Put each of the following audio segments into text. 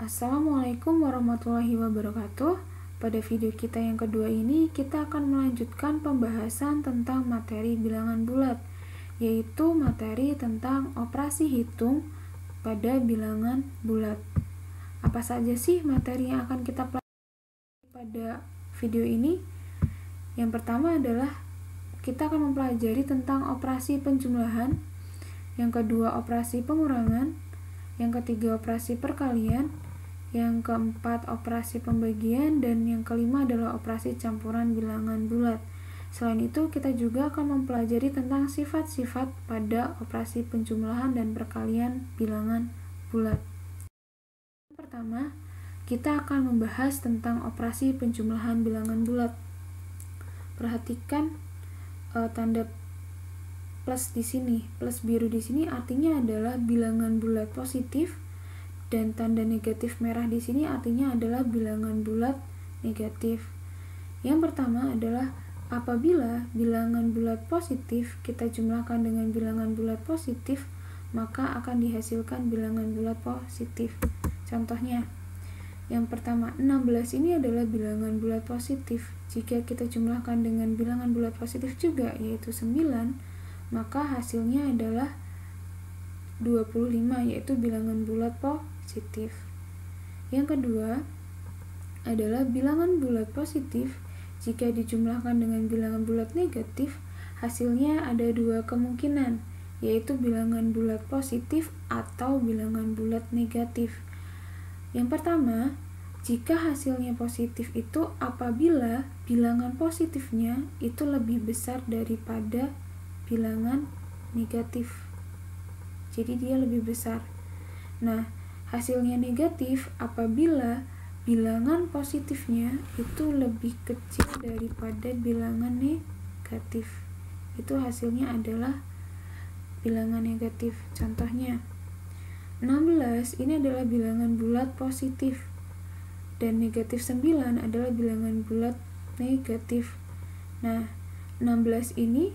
Assalamualaikum warahmatullahi wabarakatuh. Pada video kita yang kedua ini, kita akan melanjutkan pembahasan tentang materi bilangan bulat, yaitu materi tentang operasi hitung pada bilangan bulat. Apa saja sih materi yang akan kita pelajari pada video ini? Yang pertama adalah kita akan mempelajari tentang operasi penjumlahan, yang kedua operasi pengurangan, yang ketiga operasi perkalian, yang keempat operasi pembagian, dan yang kelima adalah operasi campuran bilangan bulat. Selain itu, kita juga akan mempelajari tentang sifat-sifat pada operasi penjumlahan dan perkalian bilangan bulat. Pertama, kita akan membahas tentang operasi penjumlahan bilangan bulat. Perhatikan tanda plus di sini, plus biru di sini artinya adalah bilangan bulat positif, dan tanda negatif merah di sini artinya adalah bilangan bulat negatif. Yang pertama adalah apabila bilangan bulat positif kita jumlahkan dengan bilangan bulat positif, maka akan dihasilkan bilangan bulat positif. Contohnya, yang pertama 16 ini adalah bilangan bulat positif. Jika kita jumlahkan dengan bilangan bulat positif juga, yaitu 9, maka hasilnya adalah 25, yaitu bilangan bulat positif. Yang kedua adalah bilangan bulat positif jika dijumlahkan dengan bilangan bulat negatif, hasilnya ada dua kemungkinan, yaitu bilangan bulat positif atau bilangan bulat negatif. Yang pertama, jika hasilnya positif itu apabila bilangan positifnya itu lebih besar daripada bilangan negatif. Jadi dia lebih besar. Nah, hasilnya negatif apabila bilangan positifnya itu lebih kecil daripada bilangan negatif. Itu hasilnya adalah bilangan negatif. Contohnya, 16 ini adalah bilangan bulat positif dan negatif 9 adalah bilangan bulat negatif. Nah, 16 ini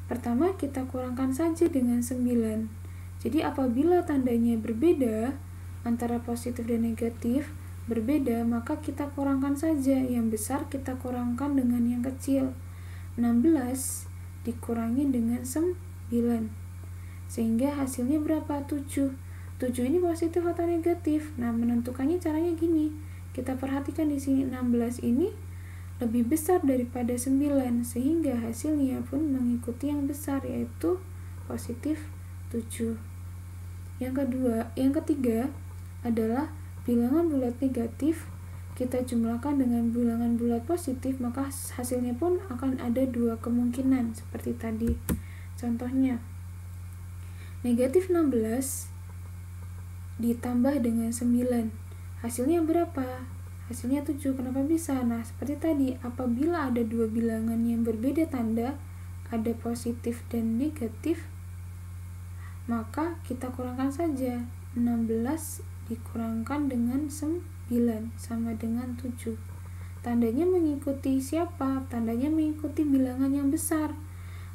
pertama kita kurangkan saja dengan 9. Jadi apabila tandanya berbeda antara positif dan negatif berbeda, maka kita kurangkan saja, yang besar kita kurangkan dengan yang kecil. 16 dikurangi dengan 9 sehingga hasilnya berapa? 7 ini positif atau negatif? Nah, menentukannya caranya gini. Kita perhatikan di sini 16 ini lebih besar daripada 9 sehingga hasilnya pun mengikuti yang besar, yaitu positif 7. Yang ketiga adalah bilangan bulat negatif kita jumlahkan dengan bilangan bulat positif, maka hasilnya pun akan ada dua kemungkinan seperti tadi. Contohnya, negatif 16 ditambah dengan 9, hasilnya berapa? Hasilnya 7. Kenapa bisa? Nah, seperti tadi, apabila ada dua bilangan yang berbeda tanda, ada positif dan negatif, maka kita kurangkan saja. 16 dikurangkan dengan 9 sama dengan 7. Tandanya mengikuti siapa? Tandanya mengikuti bilangan yang besar.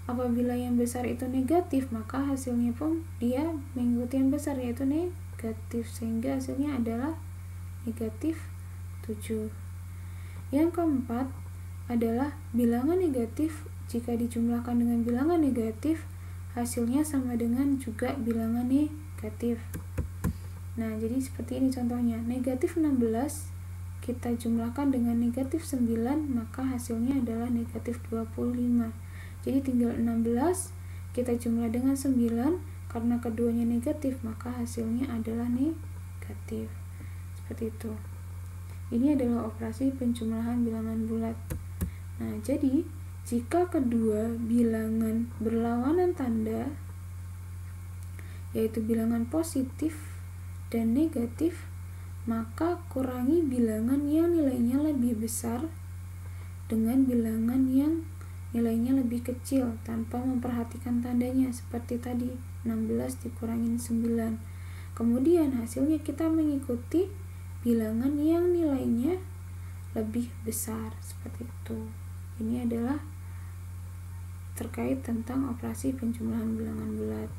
Apabila yang besar itu negatif, maka hasilnya pun dia mengikuti yang besar, yaitu negatif, sehingga hasilnya adalah negatif 7. Yang keempat adalah bilangan negatif jika dijumlahkan dengan bilangan negatif, hasilnya sama dengan juga bilangan negatif. Nah, jadi seperti ini contohnya. Negatif 16 kita jumlahkan dengan negatif 9, maka hasilnya adalah negatif 25. Jadi tinggal 16 kita jumlah dengan 9, karena keduanya negatif, maka hasilnya adalah negatif. Seperti itu. Ini adalah operasi penjumlahan bilangan bulat. Nah, jadi jika kedua bilangan berlawanan tanda, yaitu bilangan positif dan negatif, maka kurangi bilangan yang nilainya lebih besar dengan bilangan yang nilainya lebih kecil tanpa memperhatikan tandanya, seperti tadi 16 dikurangin 9. Kemudian hasilnya kita mengikuti bilangan yang nilainya lebih besar, seperti itu. Ini adalah terkait tentang operasi penjumlahan bilangan bulat.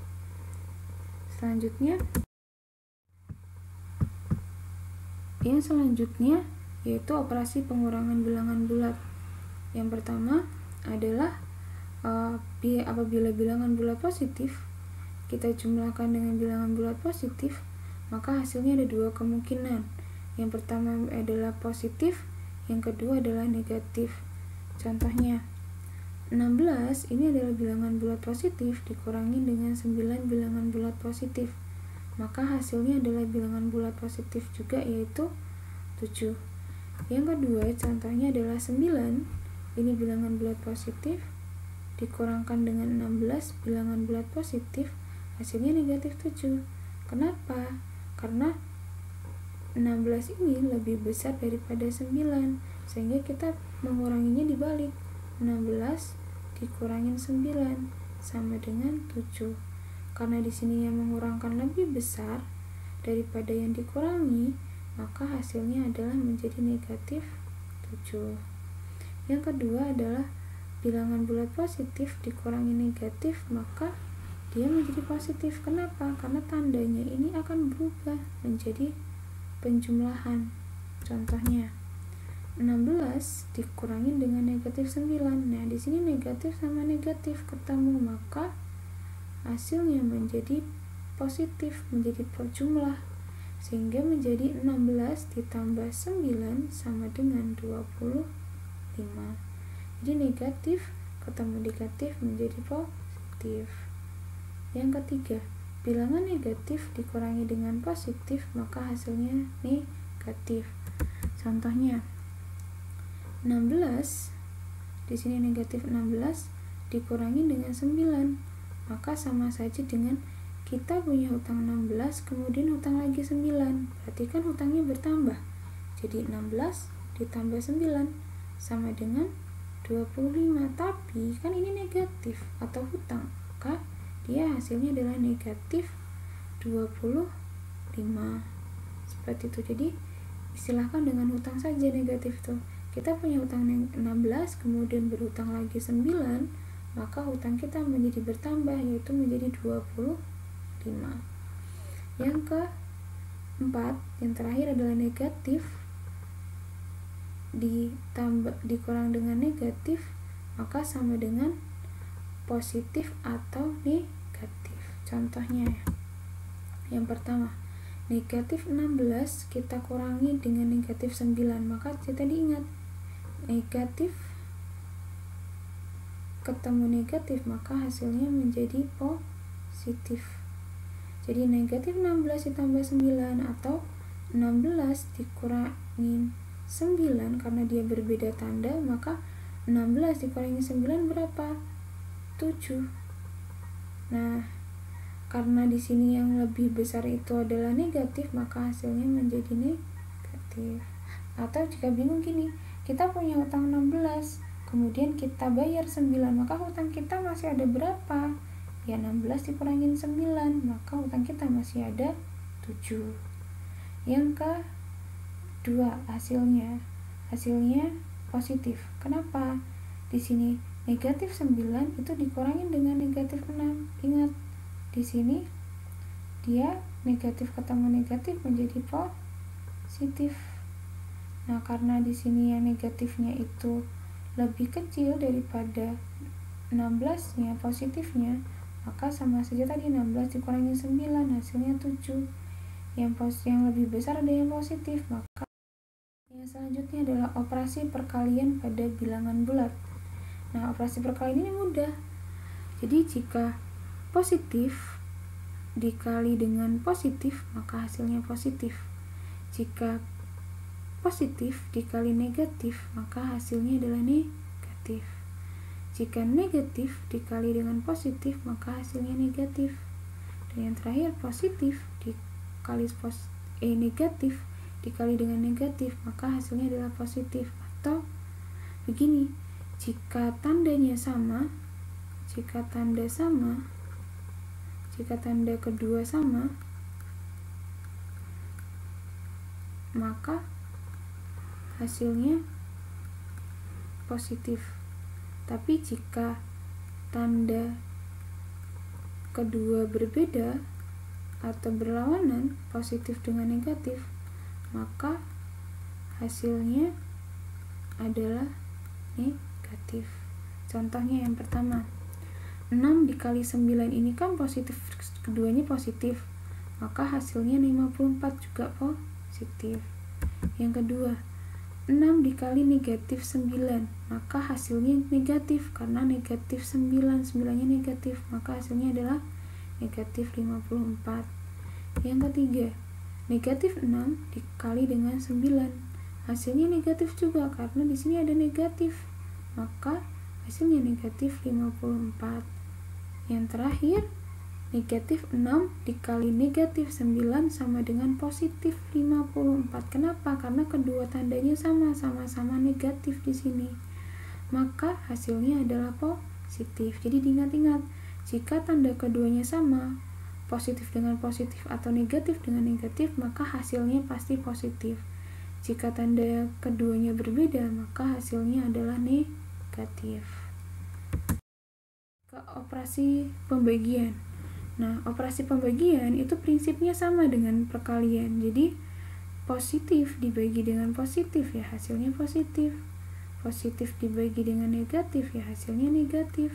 Selanjutnya, Yang selanjutnya yaitu operasi pengurangan bilangan bulat. Yang pertama adalah apabila bilangan bulat positif kita jumlahkan dengan bilangan bulat positif, maka hasilnya ada dua kemungkinan. Yang pertama adalah positif, yang kedua adalah negatif. Contohnya 16 ini adalah bilangan bulat positif dikurangi dengan 9 bilangan bulat positif, maka hasilnya adalah bilangan bulat positif juga, yaitu 7. Yang kedua contohnya adalah 9, ini bilangan bulat positif dikurangkan dengan 16 bilangan bulat positif, hasilnya negatif 7. Kenapa? Karena 16 ini lebih besar daripada 9, sehingga kita menguranginya dibalik. 16 dikurangin 9 sama dengan 7. Karena di sini yang mengurangkan lebih besar daripada yang dikurangi, maka hasilnya adalah menjadi negatif 7. Yang kedua adalah bilangan bulat positif dikurangi negatif, maka dia menjadi positif. Kenapa? Karena tandanya ini akan berubah menjadi penjumlahan. Contohnya 16 dikurangi dengan negatif 9. Nah, di sini negatif sama negatif ketemu, maka hasilnya menjadi positif, menjadi jumlah, sehingga menjadi 16 ditambah 9 sama dengan 25. Jadi negatif ketemu negatif menjadi positif. Yang ketiga, bilangan negatif dikurangi dengan positif, maka hasilnya negatif. Contohnya 16, di sini negatif 16 dikurangi dengan 9, maka sama saja dengan kita punya hutang 16 kemudian hutang lagi 9, berarti kan hutangnya bertambah. Jadi 16 ditambah 9 sama dengan 25, tapi kan ini negatif atau hutang, maka dia hasilnya adalah negatif 25. Seperti itu. Jadi istilahkan dengan hutang saja negatif itu. Kita punya hutang 16 kemudian berhutang lagi 9, maka hutang kita menjadi bertambah, yaitu menjadi 25. Yang keempat, yang terakhir adalah negatif dikurang dengan negatif, maka sama dengan positif atau negatif. Contohnya yang pertama, negatif 16 kita kurangi dengan negatif 9, maka kita diingat negatif ketemu negatif, maka hasilnya menjadi positif. Jadi negatif 16 ditambah 9 atau 16 dikurangin 9, karena dia berbeda tanda, maka 16 dikurangi 9 berapa? 7. Nah, karena di sini yang lebih besar itu adalah negatif, maka hasilnya menjadi negatif. Atau jika bingung gini, kita punya hutang 16, kemudian kita bayar 9, maka hutang kita masih ada berapa? Ya 16 dikurangin 9, maka hutang kita masih ada 7. Yang kedua, hasilnya positif. Kenapa? Di sini negatif 9 itu dikurangin dengan negatif 6. Ingat, di sini dia negatif ketemu negatif menjadi positif. Nah, karena di sini yang negatifnya itu lebih kecil daripada 16-nya positifnya, maka sama saja tadi 16 dikurangi 9 hasilnya 7. Yang lebih besar ada yang positif, maka yang selanjutnya adalah operasi perkalian pada bilangan bulat. Nah, operasi perkalian ini mudah. Jadi jika positif dikali dengan positif, maka hasilnya positif. Jika positif dikali negatif, maka hasilnya adalah negatif. Jika negatif dikali dengan positif, maka hasilnya negatif. Dan yang terakhir, positif dikali negatif dikali dengan negatif, maka hasilnya adalah positif. Atau begini, jika tanda kedua sama, maka hasilnya positif. Tapi jika tanda kedua berbeda atau berlawanan, positif dengan negatif, maka hasilnya adalah negatif. Contohnya yang pertama, 6 dikali 9 ini kan positif, keduanya positif, maka hasilnya 54 juga positif. Yang kedua, 6 dikali negatif 9, maka hasilnya negatif, karena negatif 9, 9-nya negatif, maka hasilnya adalah negatif 54. Yang ketiga, negatif 6 dikali dengan 9, hasilnya negatif juga, karena di sini ada negatif, maka hasilnya negatif 54. Yang terakhir, negatif 6 dikali negatif 9 sama dengan positif 54. Kenapa? Karena kedua tandanya sama-sama negatif di sini. Maka hasilnya adalah positif. Jadi diingat-ingat, jika tanda keduanya sama, positif dengan positif atau negatif dengan negatif, maka hasilnya pasti positif. Jika tanda keduanya berbeda, maka hasilnya adalah negatif. Ke operasi pembagian. Nah, operasi pembagian itu prinsipnya sama dengan perkalian. Jadi, positif dibagi dengan positif, ya hasilnya positif. Positif dibagi dengan negatif, ya hasilnya negatif.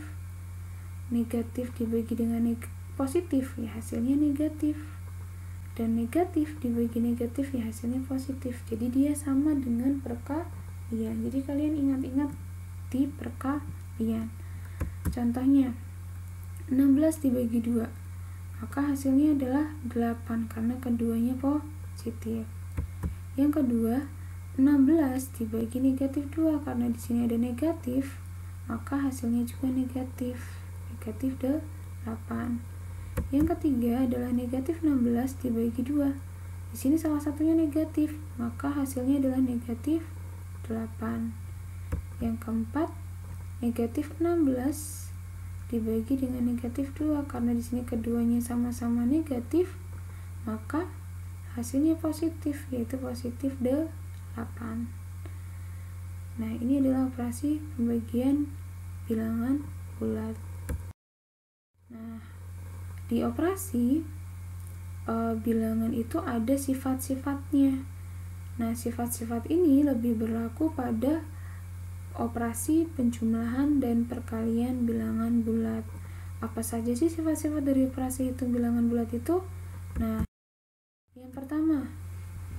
Negatif dibagi dengan positif, ya hasilnya negatif. Dan negatif dibagi negatif, ya hasilnya positif. Jadi, dia sama dengan perkalian. Jadi, kalian ingat-ingat di perkalian. Contohnya, 16 dibagi 2, maka hasilnya adalah 8 karena keduanya positif. Yang kedua, 16 dibagi negatif 2, karena di sini ada negatif, maka hasilnya juga negatif 8. Yang ketiga adalah negatif 16 dibagi 2. Di sini salah satunya negatif, maka hasilnya adalah negatif 8. Yang keempat, negatif 16 dibagi dengan negatif 2, karena di sini keduanya sama-sama negatif, maka hasilnya positif, yaitu positif 8. Nah, ini adalah operasi pembagian bilangan bulat. Nah, di operasi bilangan itu ada sifat-sifatnya. Nah, sifat-sifat ini lebih berlaku pada operasi penjumlahan dan perkalian bilangan bulat. Apa saja sih sifat-sifat dari operasi hitung bilangan bulat itu? Nah, yang pertama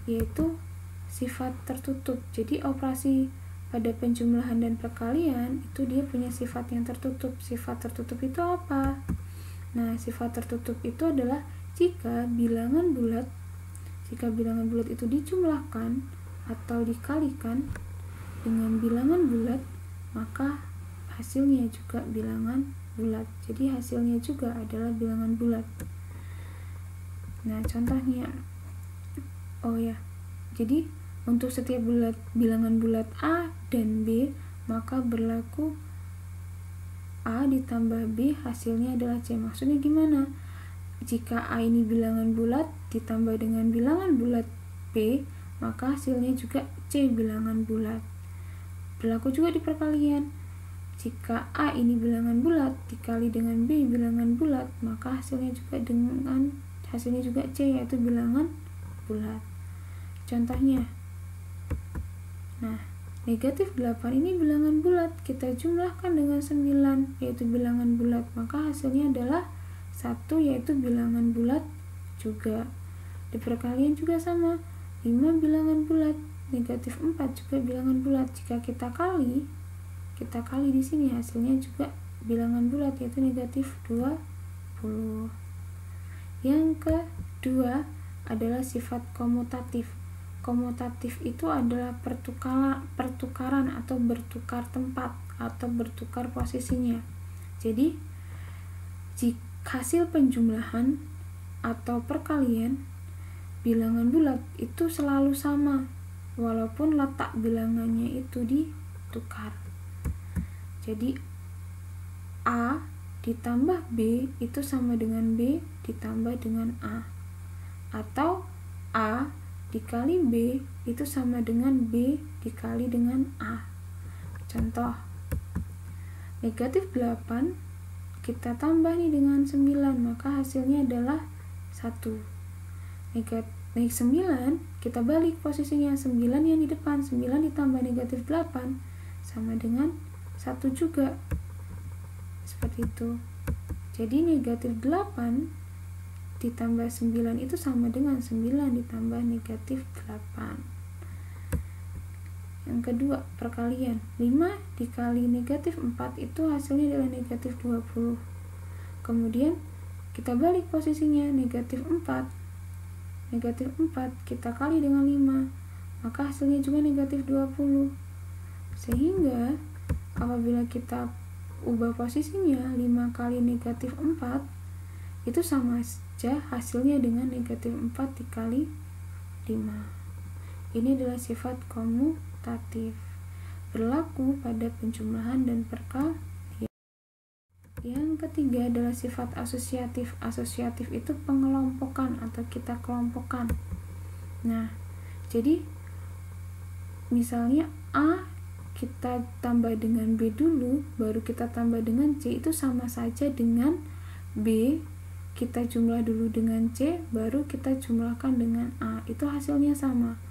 yaitu sifat tertutup. Jadi operasi pada penjumlahan dan perkalian itu dia punya sifat yang tertutup. Sifat tertutup itu apa? Nah, sifat tertutup itu adalah jika bilangan bulat itu dijumlahkan atau dikalikan dengan bilangan bulat, maka hasilnya juga bilangan bulat. Jadi hasilnya juga adalah bilangan bulat. Nah, contohnya, jadi untuk setiap bilangan bulat A dan B, maka berlaku A ditambah B hasilnya adalah C. Maksudnya gimana? Jika A ini bilangan bulat ditambah dengan bilangan bulat B, maka hasilnya juga C bilangan bulat. Berlaku juga di perkalian. Jika A ini bilangan bulat dikali dengan B bilangan bulat, maka hasilnya juga C, yaitu bilangan bulat. Contohnya, nah, negatif 8 ini bilangan bulat, kita jumlahkan dengan 9, yaitu bilangan bulat, maka hasilnya adalah 1, yaitu bilangan bulat juga. Di perkalian juga sama, 5 bilangan bulat, negatif 4 juga bilangan bulat. Jika kita kali di sini hasilnya juga bilangan bulat, yaitu negatif 20. Yang kedua adalah sifat komutatif. Komutatif itu adalah pertukaran atau bertukar tempat atau bertukar posisinya. Jadi, jika hasil penjumlahan atau perkalian bilangan bulat itu selalu sama, walaupun letak bilangannya itu ditukar. Jadi A ditambah B itu sama dengan B ditambah dengan A, atau A dikali B itu sama dengan B dikali dengan A. Contoh, negatif 8 kita tambah nih dengan 9, maka hasilnya adalah 1. naik 9, kita balik posisinya, 9 yang di depan, 9 ditambah negatif 8 sama dengan 1 juga, seperti itu. Jadi negatif 8 ditambah 9 itu sama dengan 9 ditambah negatif 8. Yang kedua, perkalian. 5 dikali negatif 4 itu hasilnya adalah negatif 20. Kemudian kita balik posisinya, negatif 4 kita kali dengan 5, maka hasilnya juga negatif 20. Sehingga apabila kita ubah posisinya, 5 kali negatif 4 itu sama saja hasilnya dengan negatif 4 dikali 5. Ini adalah sifat komutatif, berlaku pada penjumlahan dan perkalian. Yang ketiga adalah sifat asosiatif. Asosiatif itu pengelompokan atau kita kelompokkan. Nah, jadi misalnya A kita tambah dengan B dulu, baru kita tambah dengan C, itu sama saja dengan B kita jumlah dulu dengan C, baru kita jumlahkan dengan A. Itu hasilnya sama.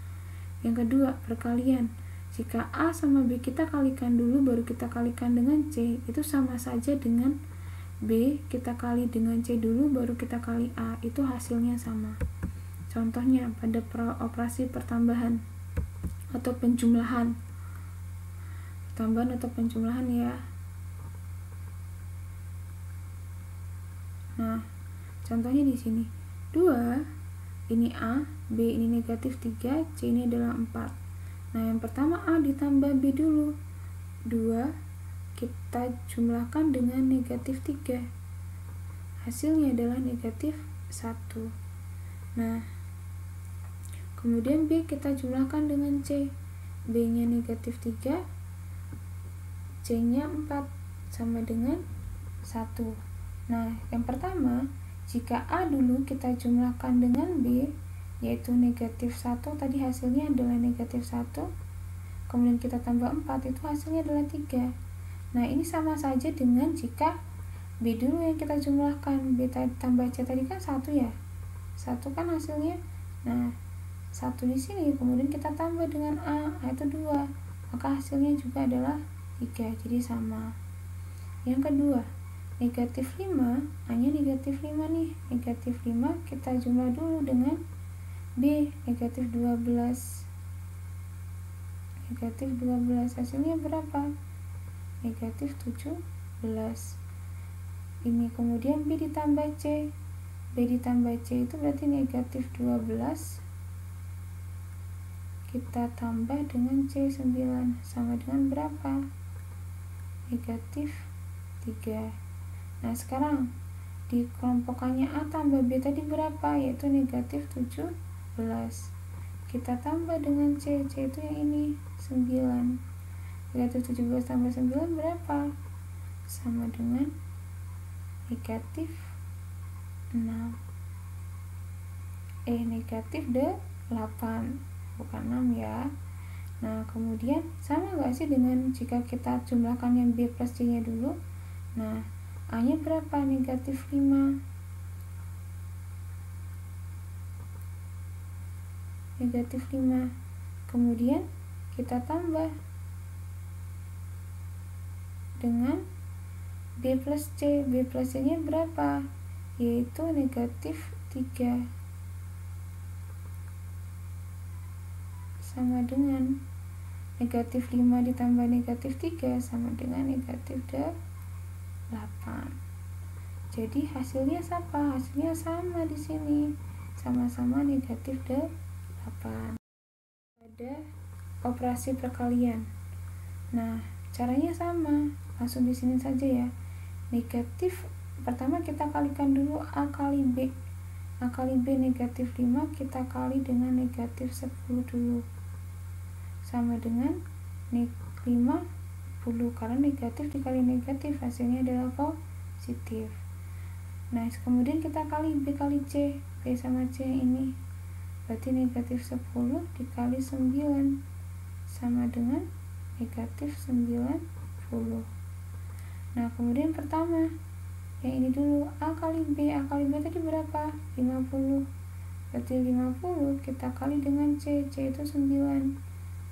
Yang kedua, perkalian. Jika A sama B kita kalikan dulu, baru kita kalikan dengan C, itu sama saja dengan B kita kali dengan C dulu, baru kita kali A. Itu hasilnya sama. Contohnya pada operasi pertambahan atau penjumlahan. Tambahan atau penjumlahan ya. Nah, contohnya di sini. 2 ini A, B ini negatif 3, C ini adalah 4. Nah, yang pertama A ditambah B dulu. 2 kita jumlahkan dengan negatif 3. Hasilnya adalah negatif 1. Nah, kemudian B kita jumlahkan dengan C. B-nya negatif 3, C-nya 4, sama dengan 1. Nah, yang pertama, jika A dulu kita jumlahkan dengan B, yaitu negatif 1, tadi hasilnya adalah negatif 1, kemudian kita tambah 4, itu hasilnya adalah 3. Nah, ini sama saja dengan jika B dulu yang kita jumlahkan, B tambah C tadi kan 1 ya, 1 kan hasilnya. Nah, 1 di sini, kemudian kita tambah dengan A itu 2, maka hasilnya juga adalah 3, jadi sama. Yang kedua, negatif 5, A-nya negatif 5 nih, negatif 5 kita jumlah dulu dengan B, negatif 12. Negatif 12 hasilnya berapa? Negatif 17. Ini kemudian B ditambah C. B ditambah C itu berarti negatif 12. Kita tambah dengan C 9 sama dengan berapa? Negatif 3. Nah, sekarang di kelompokannya A tambah B tadi berapa? Yaitu negatif 17. Kita tambah dengan C itu yang ini 9. Negatif 17 tambah 9 berapa? Sama dengan negatif 6. Negatif 8, bukan 6 ya. Nah, kemudian sama gak sih dengan jika kita jumlahkan yang B plus C nya dulu? Nah, A nya berapa? Negatif 5. Negatif 5. Kemudian kita tambah dengan B plus C. B plus C nya berapa? Yaitu negatif 3. Sama dengan negatif 5 ditambah negatif 3 sama dengan negatif 8. Jadi hasilnya apa? Hasilnya sama di sini. Sama-sama negatif 8. Pada operasi perkalian. Nah, caranya sama. Langsung di sini saja ya. Negatif pertama kita kalikan dulu A kali B. A kali B negatif 5 kita kali dengan negatif 10 dulu. Sama dengan 50, karena negatif dikali negatif hasilnya adalah positif. Nah, kemudian kita kali B kali C. B sama C ini berarti negatif 10 dikali 9 sama dengan negatif 90. Nah, kemudian pertama yang ini dulu A kali B. A kali B tadi berapa? 50. berarti 50 kita kali dengan C itu 9,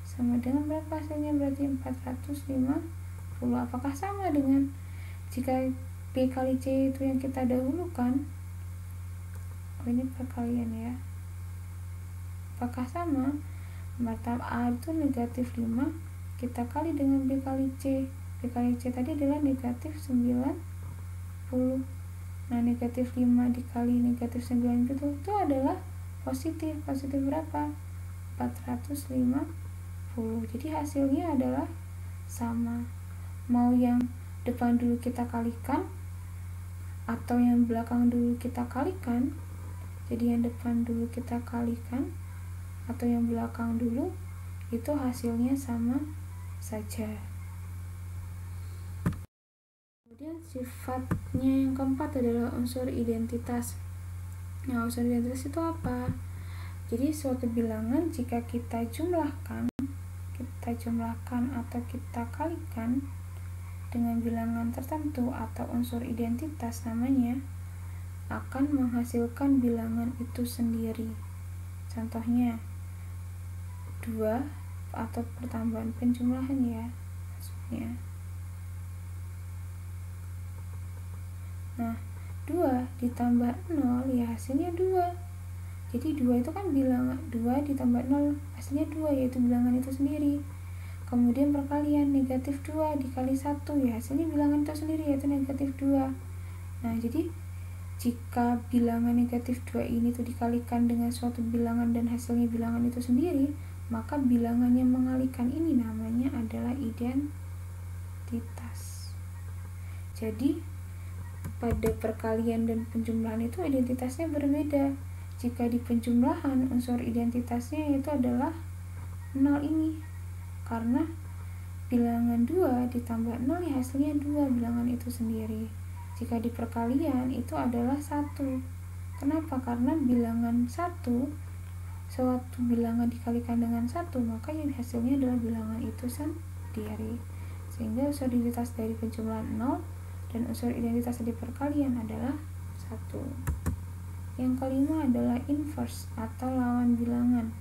sama dengan berapa hasilnya? Berarti 450. Apakah sama dengan jika B kali C itu yang kita dahulukan? Ini perkalian ya. Apakah sama? Pertama A itu negatif 5, kita kali dengan B kali C. B kali C tadi adalah negatif 90. Nah, negatif 5 dikali negatif 9 itu adalah positif. Positif berapa? 450. Jadi hasilnya adalah sama. Mau yang depan dulu kita kalikan atau yang belakang dulu kita kalikan. Jadi yang depan dulu kita kalikan atau yang belakang dulu, itu hasilnya sama saja. Kemudian sifatnya yang keempat adalah unsur identitas. Nah, unsur identitas itu apa? Jadi suatu bilangan jika kita jumlahkan atau kita kalikan dengan bilangan tertentu atau unsur identitas namanya, akan menghasilkan bilangan itu sendiri. Contohnya 2 atau pertambahan penjumlahan ya maksudnya. Nah, 2 ditambah 0 ya hasilnya 2. Jadi 2 itu kan bilangan, 2 ditambah 0 hasilnya 2, yaitu bilangan itu sendiri. Kemudian perkalian, negatif 2 dikali 1 ya hasilnya bilangan itu sendiri, yaitu negatif 2. Nah, jadi jika bilangan negatif 2 ini tuh dikalikan dengan suatu bilangan dan hasilnya bilangan itu sendiri, maka bilangan yang mengalikan ini namanya adalah identitas. Jadi pada perkalian dan penjumlahan itu identitasnya berbeda. Jika di penjumlahan unsur identitasnya itu adalah 0 ini, karena bilangan 2 ditambah 0 ya hasilnya 2, bilangan itu sendiri. Jika di perkalian itu adalah 1. Kenapa? Karena bilangan 1, suatu bilangan dikalikan dengan 1, maka yang hasilnya adalah bilangan itu sendiri. Sehingga unsur identitas dari penjumlahan 0 dan unsur identitas dari perkalian adalah 1. Yang kelima adalah inverse atau lawan bilangan.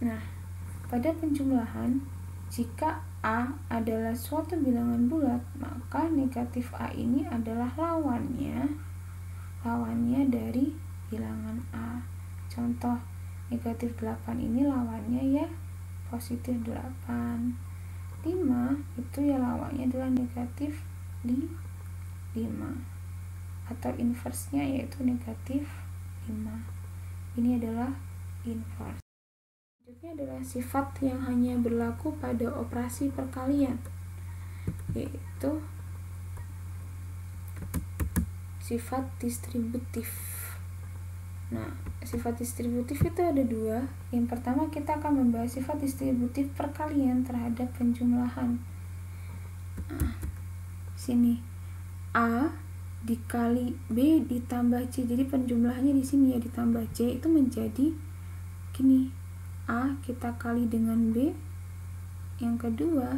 Nah, pada penjumlahan, jika A adalah suatu bilangan bulat, maka negatif A ini adalah lawannya dari bilangan A. Contoh, negatif 8 ini lawannya ya positif 8. 5 itu ya lawannya adalah negatif 5. Atau inverse-nya yaitu negatif 5. Ini adalah inverse. Selanjutnya adalah sifat yang hanya berlaku pada operasi perkalian, yaitu sifat distributif. Nah, sifat distributif itu ada 2. Yang pertama kita akan membahas sifat distributif perkalian terhadap penjumlahan. Nah, sini A dikali B ditambah C. Jadi penjumlahannya di sini ya ditambah C itu menjadi gini. A kita kali dengan B. Yang kedua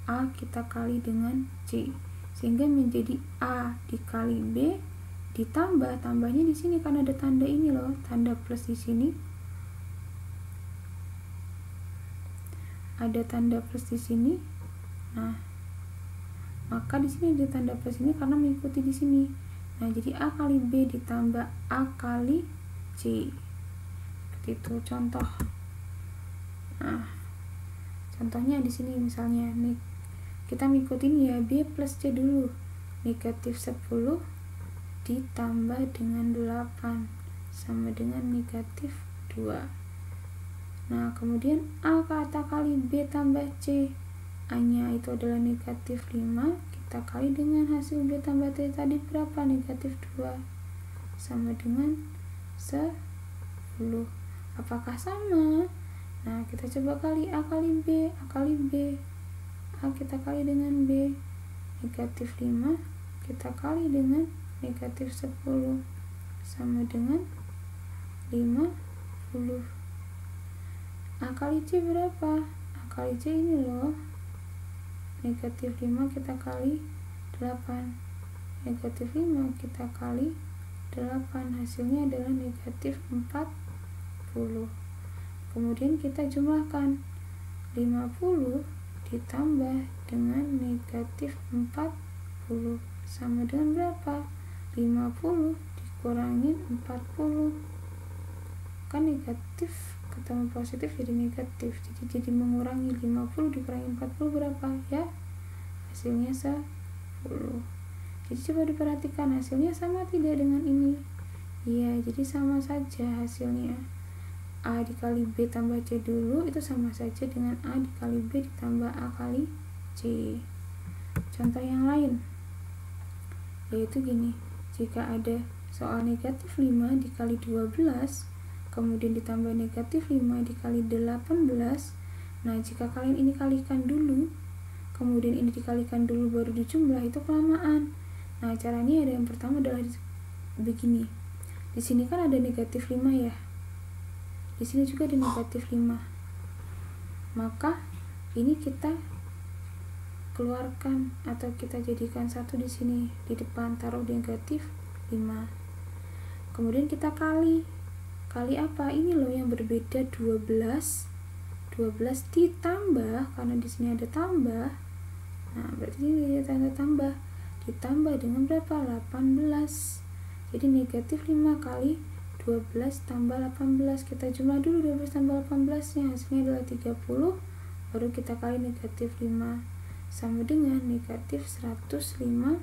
A kita kali dengan C. Sehingga menjadi A dikali B ditambah, tambahnya di sini kan ada tanda ini loh, tanda plus di sini. Ada tanda plus di sini. Nah, maka di sini ada tanda plus ini karena mengikuti di sini. Nah, jadi A kali B ditambah A kali C. Seperti itu contoh. Nah, contohnya di sini misalnya nih, kita ngikutin ya B plus C dulu. Negatif 10 ditambah dengan 8 sama dengan negatif 2. Nah, kemudian A kata kali B tambah C, A nya itu adalah negatif 5, kita kali dengan hasil B tambah C tadi berapa? Negatif 2 sama dengan 10. Apakah sama? Nah, kita coba kali A kali B, A kali B, A kita kali dengan B, negatif 5 kita kali dengan negatif 10 sama dengan 50. A kali C berapa? A kali C ini loh, negatif 5 kita kali 8, negatif 5 kita kali 8, hasilnya adalah negatif 40. Kemudian kita jumlahkan 50 ditambah dengan negatif 40 sama dengan berapa? 50 dikurangi 40, kan negatif ketemu positif jadi negatif, jadi mengurangi. 50 dikurangi 40 berapa ya? Hasilnya 10. Jadi coba diperhatikan hasilnya sama tidak dengan ini? Iya, jadi sama saja hasilnya. A dikali B tambah C dulu itu sama saja dengan A dikali B ditambah A kali C. Contoh yang lain yaitu gini, jika ada soal negatif 5 dikali 12 kemudian ditambah negatif 5 dikali 18. Nah, jika kalian ini kalikan dulu kemudian ini dikalikan dulu baru dijumlah, itu kelamaan. Nah, caranya ada yang pertama adalah begini. Di sini kan ada negatif 5 ya. Di sini juga ada negatif 5. Maka ini kita keluarkan atau kita jadikan satu di sini, di depan taruh negatif 5. Kemudian kita kali apa? Ini loh yang berbeda 12 ditambah, karena di sini ada tambah. Nah, berarti ini ada tanda tambah. Ditambah dengan berapa? 18. Jadi negatif 5 kali 12 tambah 18. Kita jumlah dulu 12 tambah 18 nya, hasilnya adalah 30. Baru kita kali negatif 5 sama dengan negatif 150.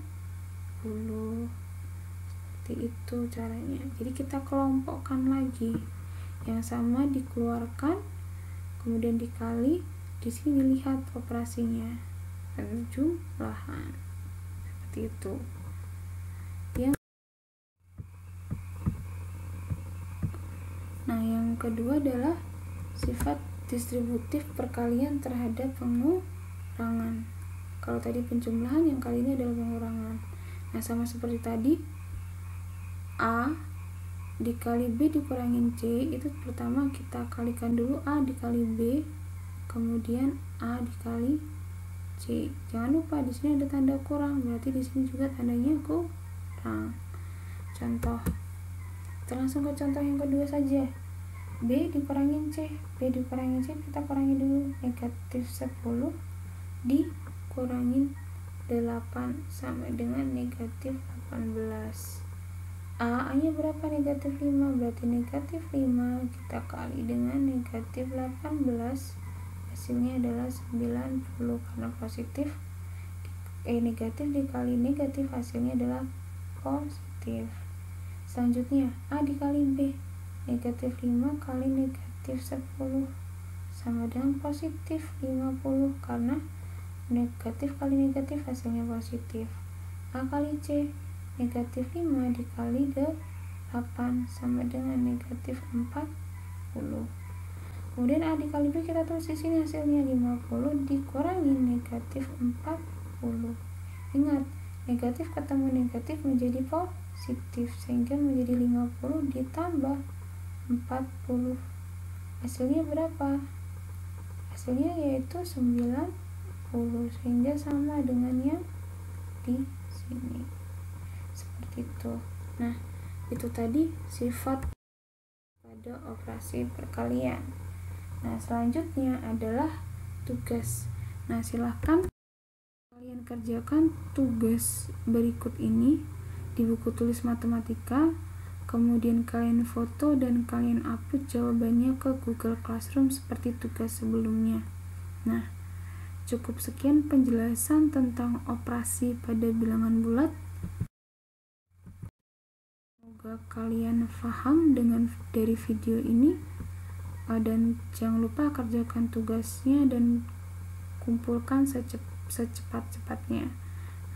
Seperti itu caranya. Jadi kita kelompokkan lagi, yang sama dikeluarkan kemudian dikali, di sini dilihat operasinya penjumlahan. Seperti itu. Yang kedua adalah sifat distributif perkalian terhadap pengurangan. Kalau tadi penjumlahan, yang kali ini adalah pengurangan. Nah, sama seperti tadi, A dikali B dikurangin C, itu pertama kita kalikan dulu A dikali B, kemudian A dikali C. Jangan lupa di sini ada tanda kurang, berarti di sini juga tandanya kurang. Contoh. Kita langsung ke contoh yang kedua saja. B dikurangin C. B dikurangin C, kita kurangi dulu. Negatif 10 dikurangin 8 sama dengan negatif 18. A nya berapa? Negatif 5. Berarti negatif 5 kita kali dengan negatif 18. Hasilnya adalah 90, karena positif negatif dikali negatif hasilnya adalah positif. Selanjutnya A dikali B, negatif 5 kali negatif 10 sama dengan positif 50, karena negatif kali negatif hasilnya positif. A kali C, negatif 5 dikali 8 sama dengan negatif 40. Kemudian A dikali B kita tulis di sini hasilnya 50 dikurangi negatif 40. Ingat, negatif ketemu negatif menjadi positif, sehingga menjadi 50 ditambah 40. Hasilnya berapa? Hasilnya yaitu 90, sehingga sama dengan yang di sini. Seperti itu. Nah, itu tadi sifat pada operasi perkalian. Nah, selanjutnya adalah tugas. Nah, silahkan kalian kerjakan tugas berikut ini di buku tulis matematika, kemudian kalian foto dan kalian upload jawabannya ke Google Classroom seperti tugas sebelumnya. Nah, cukup sekian penjelasan tentang operasi pada bilangan bulat. Semoga kalian paham dari video ini. Dan jangan lupa kerjakan tugasnya dan kumpulkan secepat-cepatnya.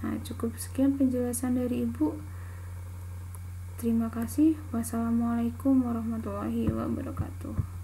Nah, cukup sekian penjelasan dari Ibu. Terima kasih. Wassalamualaikum warahmatullahi wabarakatuh.